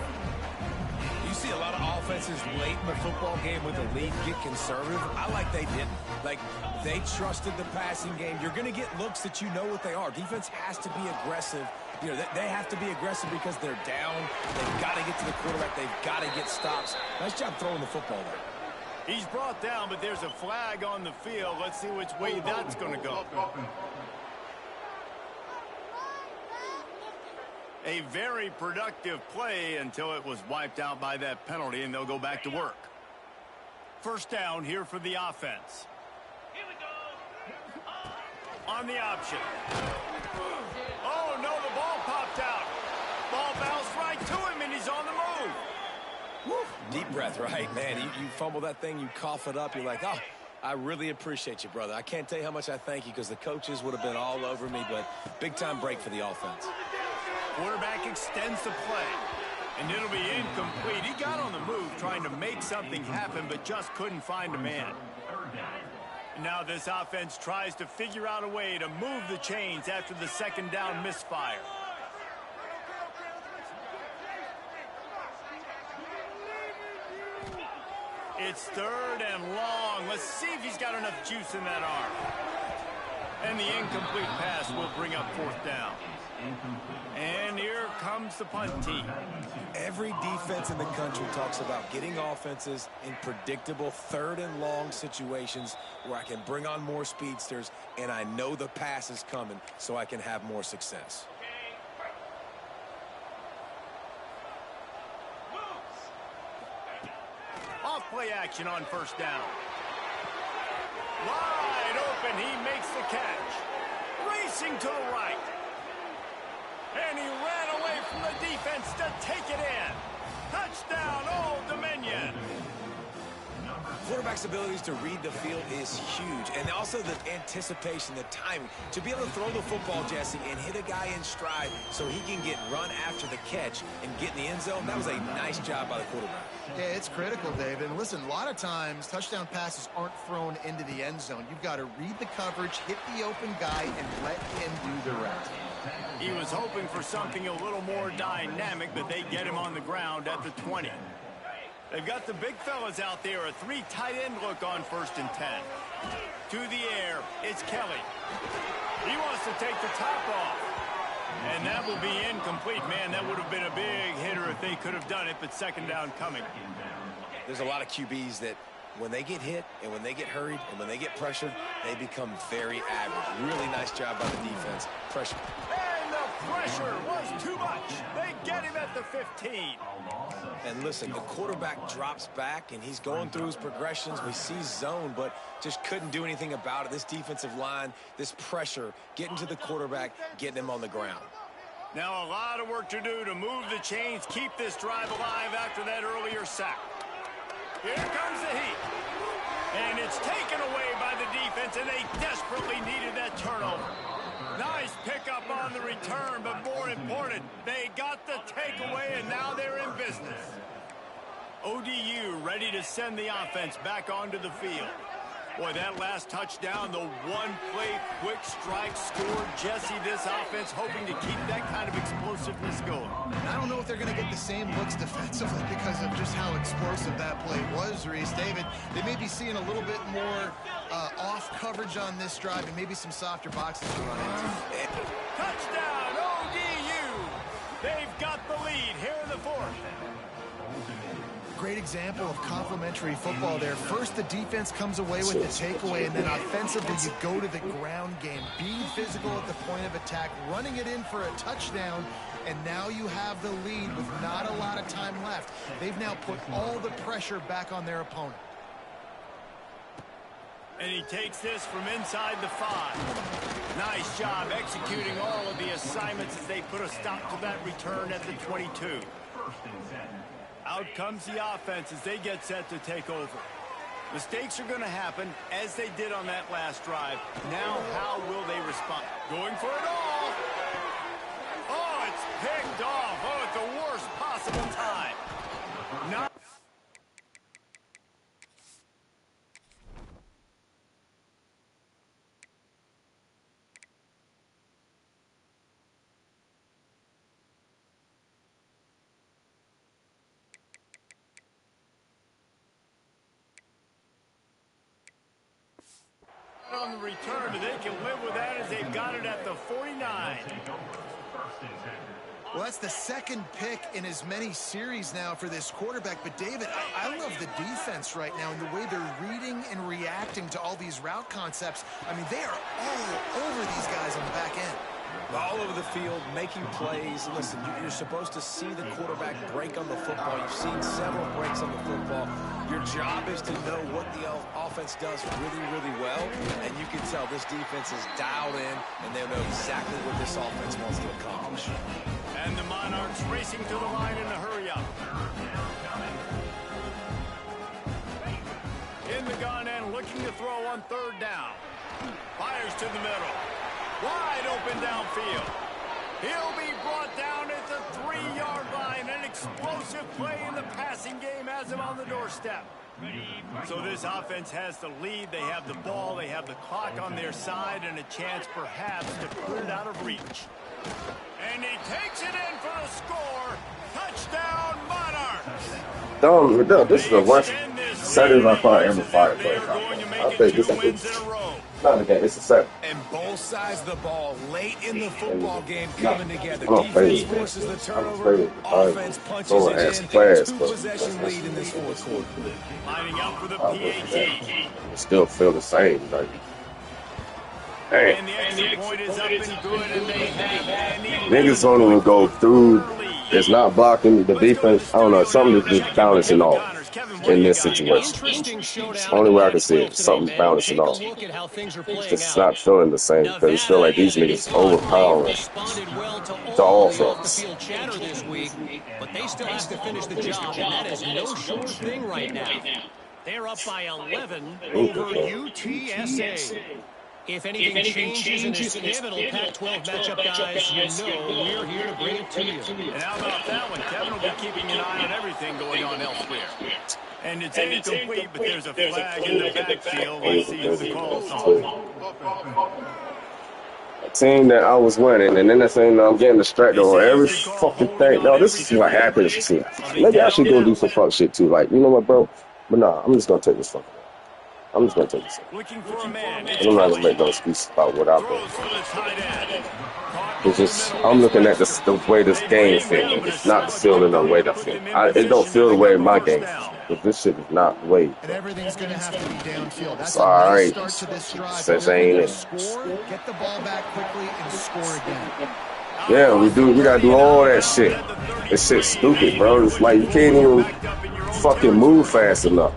You see a lot of offenses late in the football game with the lead get conservative. I like they didn't. Like, they trusted the passing game. You're going to get looks that you know what they are. Defense has to be aggressive. You know, they have to be aggressive because they're down. They've got to get to the quarterback. They've got to get stops. Nice job throwing the football there. He's brought down, but there's a flag on the field. Let's see which way that's going to go. A very productive play until it was wiped out by that penalty, and they'll go back to work. 1st down here for the offense. On the option. Oh, no, the ball popped out. Ball bounced right to him, and he's on the move. Woo, Deep breath, right? Man, you fumble that thing, you cough it up, you're like, oh, I really appreciate you, brother. I can't tell you how much I thank you because the coaches would have been all over me, but big-time break for the offense. Quarterback extends the play, and it'll be incomplete. He got on the move trying to make something happen, but just couldn't find a man. Now this offense tries to figure out a way to move the chains after the second down misfire. It's third and long. Let's see if he's got enough juice in that arm. And the incomplete pass will bring up fourth down. And here comes the punt team. Every defense in the country talks about getting offenses in predictable third and long situations where I can bring on more speedsters and I know the pass is coming so I can have more success. Off play action on first down. Wide open, he makes the catch. Racing to the right. And he ran away from the defense to take it in. Touchdown, Old Dominion. Quarterback's abilities to read the field is huge. And also the anticipation, the timing. To be able to throw the football, Jesse, and hit a guy in stride so he can get run after the catch and get in the end zone, that was a nice job by the quarterback. Yeah, it's critical, David. And listen, a lot of times touchdown passes aren't thrown into the end zone. You've got to read the coverage, hit the open guy, and let him do the rest. He was hoping for something a little more dynamic, but they get him on the ground at the 20. They've got the big fellas out there, a three tight end look on 1st and 10. To the air, it's Kelly. He wants to take the top off. And that will be incomplete. Man, that would have been a big hitter if they could have done it, but second down coming. There's a lot of QBs that when they get hit and when they get hurried and when they get pressured, they become very average. Really nice job by the defense. Pressure. And the pressure was too much. They get him at the 15. And listen, the quarterback drops back and he's going through his progressions. We see zone, but just couldn't do anything about it. This defensive line, this pressure, getting to the quarterback, getting him on the ground. Now a lot of work to do to move the chains, keep this drive alive after that earlier sack. Here comes the heat. And it's taken away by the defense, and they desperately needed that turnover. Nice pickup on the return, but more important, they got the takeaway, and now they're in business. ODU ready to send the offense back onto the field. Boy, that last touchdown, the one-play quick strike score. Jesse, this offense hoping to keep that kind of explosiveness going. I don't know if they're going to get the same looks defensively because of just how explosive that play was, Reese. David, they may be seeing a little bit more off coverage on this drive and maybe some softer boxes to run into. Touchdown, ODU! They've got the lead here in the 4th. Great example of complementary football there. First, the defense comes away with the takeaway, and then offensively, you go to the ground game. Being physical at the point of attack, running it in for a touchdown, and now you have the lead with not a lot of time left. They've now put all the pressure back on their opponent. And he takes this from inside the 5. Nice job executing all of the assignments as they put a stop to that return at the 22. Out comes the offense as they get set to take over. Mistakes are going to happen, as they did on that last drive. Now, how will they respond? Going for it all. Oh, it's picked off. Oh, at the worst possible time. Not on the return, but they can live with that as they've got it at the 49. Well, that's the second pick in as many series now for this quarterback. But, David, I love the defense right now and the way they're reading and reacting to all these route concepts. I mean, they are all over these guys on the back end. All over the field, making plays. Listen, you're supposed to see the quarterback break on the football. You've seen several breaks on the football. Your job is to know what the offense does really, really well. And you can tell this defense is dialed in, and they know exactly what this offense wants to accomplish. And the Monarchs racing to the line in a hurry up. in the gun and looking to throw on third down. Fires to the middle. Wide open downfield. He'll be brought down at the 3-yard line. An explosive play in the passing game has him on the doorstep. So this offense has the lead. They have the ball. They have the clock on their side and a chance perhaps to put it out of reach. And he takes it in for the score. Touchdown, Monarchs. This is the worst settings I probably ever fired for. I think this is not a game. It's a set. And both sides of the ball late in the football game coming together. I'm Defense forces the turnover. Offense punches it in. 2-possession lead in this fourth quarter. Lining up for the PAT. Still feel the same. Like, and the extra point is up and good, and they have niggas don't even go through. It's not blocking the defense. I don't know. Something is just balancing off in this situation. Only way I can see it, something balancing off. It's just not feeling the same because it's feel like these niggas overpowering the offense. But they still have to finish the job, and that is no short thing right now. They're up by 11 over UTSA. If anything changes in this pivotal Pac-12 matchup, guys, you know we're here to bring it to you. And how about that one? Kevin will be keeping an eye on everything going on elsewhere. And it's incomplete, but there's a flag in the backfield. Let's see who the call's on. A team that I was winning, and then they're saying I'm getting distracted on every fucking thing. No, this is what happens to me. Maybe I should go do some fuck shit too. Like, you know what, bro? But nah, I'm just gonna take this fucking. I'm just gonna take this. Looking for a man. I'm not gonna make no excuse about what I'm doing. It's just I'm looking at the way this game feels. It's not feeling the way that feels. It don't feel the way my game feels. But this shit is not the way. And everything's gonna have to be downfield. That's all right. Start to this drive. Says ain't it. Score, get the ball back quickly, and score again. Yeah, we gotta do all that shit. This shit's stupid, bro. It's like you can't even fucking move fast enough.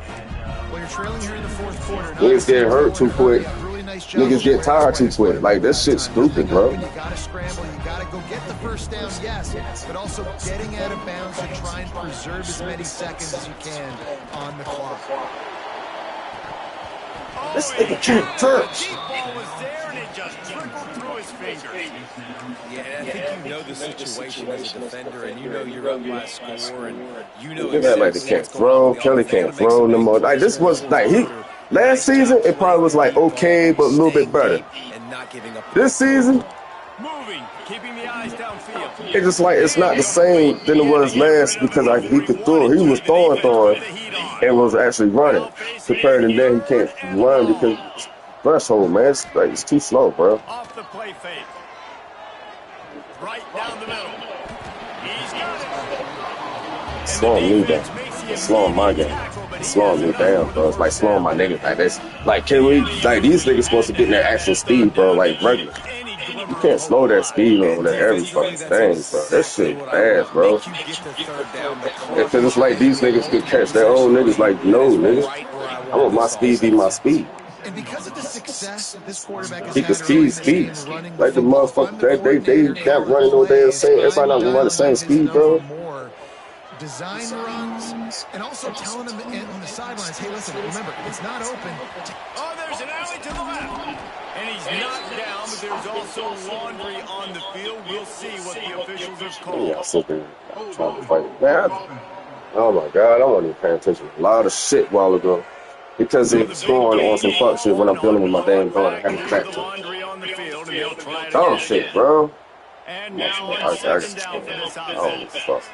Well, you're trailing here in the fourth quarter. Niggas get hurt too quick. Niggas get tired too quick. Like, this shit's stupid, bro. You gotta scramble. You gotta go get the first down, yes, but also getting out of bounds to try and preserve as many seconds as you can on the clock. This nigga can't touch. Yeah, I think you know the situation as a defender, and you know you're up by a score, and you know exactly like they can't throw. Kelly can't throw no more. Like, this was like last season. It probably was like okay, but a little bit better. This season, keeping the eyes downfield. it's just like it's not the same than it was last because he could throw. He was throwing, and was actually running. Compared to then, he can't run because threshold, man. It's too slow, bro. Off the play fake. Right down the middle. He's got it. It's slowing me down. It's slowing my game. It's slowing me down, bro. It's like slowing my niggas. Like this. Like, can we? Like, these niggas supposed to get in their actual speed, bro. Like regular. You can't slow that speed on every fucking thing, bro. That shit bad, bro. Because it's like these niggas could catch their own niggas. Like, no, niggas. I want my speed be my speed. And because of the success this quarterback has had, speed. Like the motherfucker, they kept running no damn same. Everybody not gonna run the same speed, bro. Design runs, and also telling them on the sidelines, hey, listen, remember, it's not open. Oh, there's an alley to the left. And he's knocked down, but there's also laundry on the field. We'll see what the officials have called. Yeah, sit there trying to fight. Man, oh my God, I wasn't even paying attention. A lot of shit a while ago. Because it's going on some fuck shit when I'm dealing with my damn daughter. I have to back to dumb shit, bro. And now it's second down for this offense.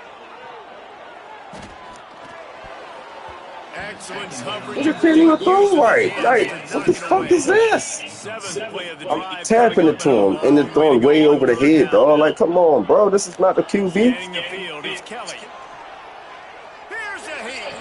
Excellent coverage. You can't even throw right. Like, what the fuck is this? I'm tapping it to him and then throwing way over the head, dog. Like, come on, bro. This is not the QB. Here's a hit.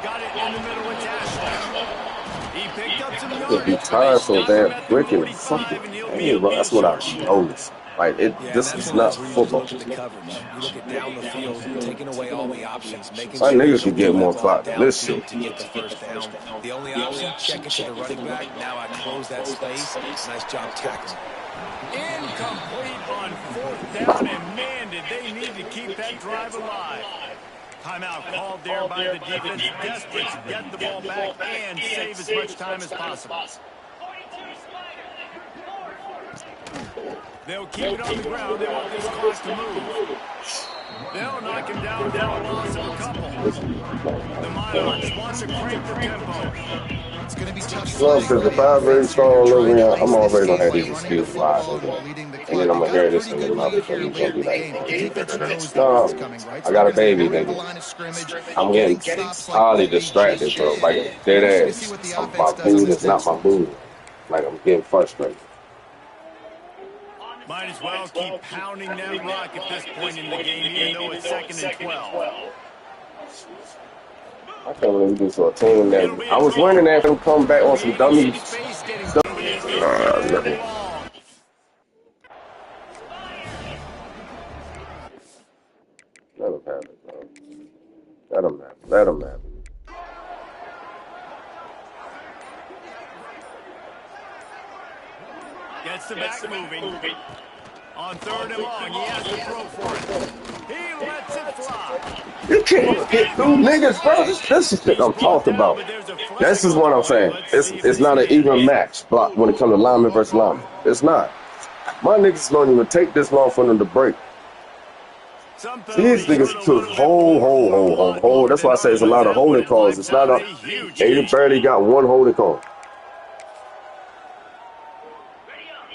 Got it in the middle with Ashley. He picked up some yards. Be tired so damn quick and fucking. Hey, bro, that's what I noticed. Like, this is not football. You look at down the field, taking away all the options, making my niggas could get more clock than this shit. To get the first down. The only option, check it to the running back. Now I close that space. Nice job tackling. Incomplete on fourth down, and man, did they need to keep that drive alive. Timeout called there by the defense, desperate to get the ball back and save as much time as possible. They'll keep it on the ground. They want this clock to move. They'll knock him down for a loss of a couple. The Monarchs want to crank the tempo. It's going to be tough. Well, because if I really strong living, I'm already going to have these excuses why I do that. And then I'm going to hear this in the mouth, so he's going to be like, no, I got a baby, nigga. I'm getting highly distracted, bro. Like, dead ass. My mood is not my mood. Like, I'm getting frustrated. Might as well keep pounding that rock at this point in the game, even though it's 2nd and 12. I can't believe this to a team that I was winning after them come back on some dummies. Let him have it, bro. Let him have it. Let him have it. Gets the back moving. On 3rd and long, he has to throw for it. He lets it fly. You can't get through niggas, bro. This is what I'm talking about. This is what I'm saying. It's not an even match, but when it comes to lineman versus lineman, it's not. My niggas don't even take this long for them to break. These niggas took hold. That's why I say it's a lot of holding calls. It's not a. They barely got one holding call.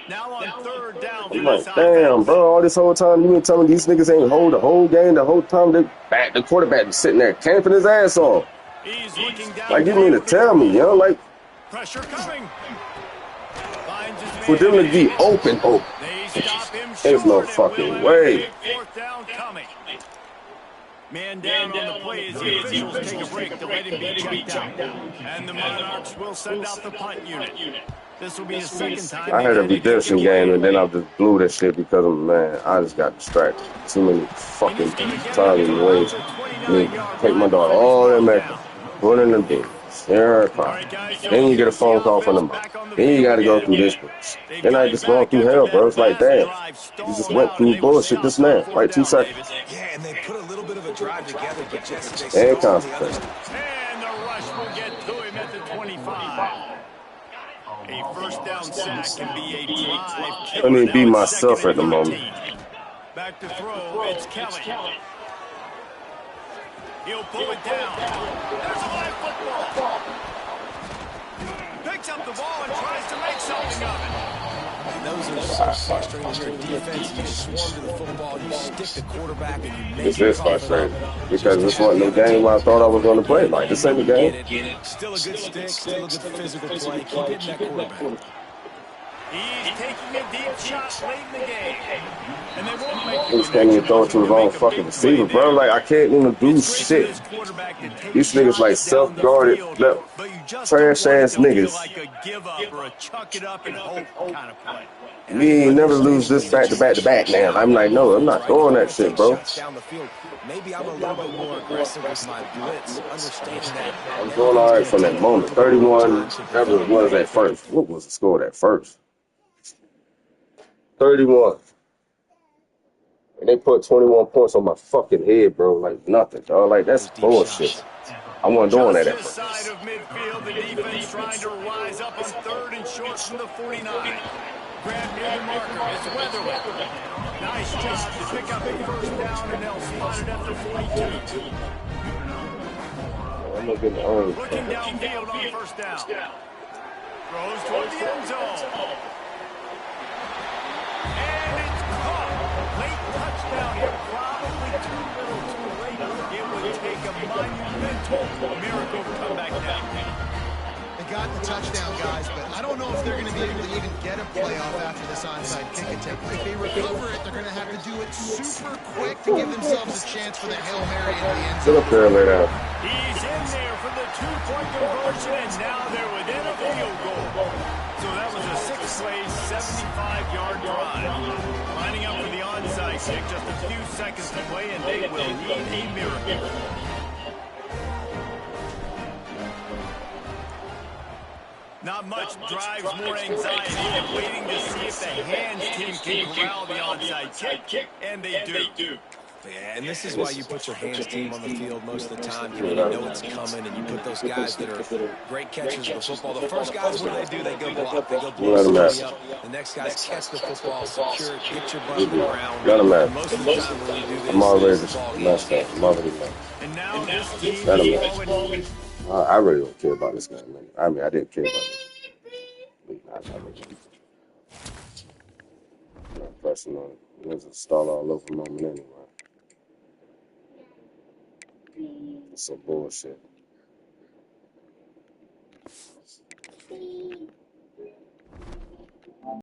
Now on 3rd down. I'm like, damn, bro, all this whole time you been telling me these niggas ain't hold the whole game, the whole time the quarterback was sitting there camping his ass off. He's looking down. Like, you mean to tell me, yo, like, pressure coming. for them to be open, there's no fucking way. 4th down coming. Man down on the play as the officials take a break to let him be checked out. And the Monarchs will send out the punt unit. This will be his 2nd time. I had a redemption game, and then I just blew that shit because of, man, I just got distracted. Too many fucking times and ways. I mean, take my daughter all that back, put in the bin, hear her cry. Then you get a phone call from the mom. Then you got to go through this. Then I just going through hell, bro. It's like, damn, you just went through bullshit just now, like 2 seconds. Yeah, and they put a little bit of a drive together, but Jesse, And concentration. And the rush will get to him at the 25. A 1st down sack can be a drive killer. Let me be myself at the moment. Back to throw, it's Kelly. He'll pull it down. There's a live football. Picks up the ball and tries to make something of it. And those are so frustrating when you're in defense. You swarm to the football, you stick the quarterback, and you make This is frustrating because this wasn't the game I thought I was going to play. Like, this ain't the game. Still a good stick, still a good physical play. Keep hitting that quarterback. He's taking a deep shot late in the game. And they won't make He's can't even throw it to the wrong fucking receiver, bro. Like, I can't even do shit. These niggas like self-guarded, trash ass niggas. We ain't never lose this back to back to back now. I'm like, no, I'm not doing that shit, bro. Maybe I'm a little bit more aggressive with my blitz, understanding that. I'm doing all right from that moment. 31, whatever it was at first. What was the score at first? 31. And they put 21 points on my fucking head, bro. Like nothing, dog. Like, that's bullshit. I wasn't doing that at first. Side of midfield, the defense trying to rise up on 3rd and short from the 49. Grab near the marker. It's Weatherly. Nice job to pick up a 1st down, and they'll spot it at the 42. I'm looking early. Looking downfield on 1st down. Throws toward the end zone. And it's caught. Late touchdown here. Probably too little too late. It would take a monumental miracle to come back down. They got the touchdown, guys, but I don't know if they're going to be able to even get a playoff after this onside kick attempt. If they recover it, they're going to have to do it super quick to give themselves a chance for the Hail Mary in the end zone. Sit up there, lay down. He's in there for the 2-point conversion, and now they're within a field goal. So that was a 6-play, 75-yard drive. Lining up for the onside kick, just a few seconds to play, and they will need a miracle. Not much drives more anxiety than waiting to see if the hands team can corral the onside kick, and they do. Yeah, and this is why you put your hands team on the field most of the time. You really know it's coming, and you put those guys that are great catchers of the football. The first guys, what do? They go block. They go blow somebody up. The next guys catch the football, secure it, get your butt on the ground. And most of the time when you do this, I'm already the ball messed game's up. I'm already messed. And now this team Let him is know. going. I really don't care about this guy, man. I mean, I didn't care about it. I really not pressing on it. It was a start all over moment anyway. It's some bullshit.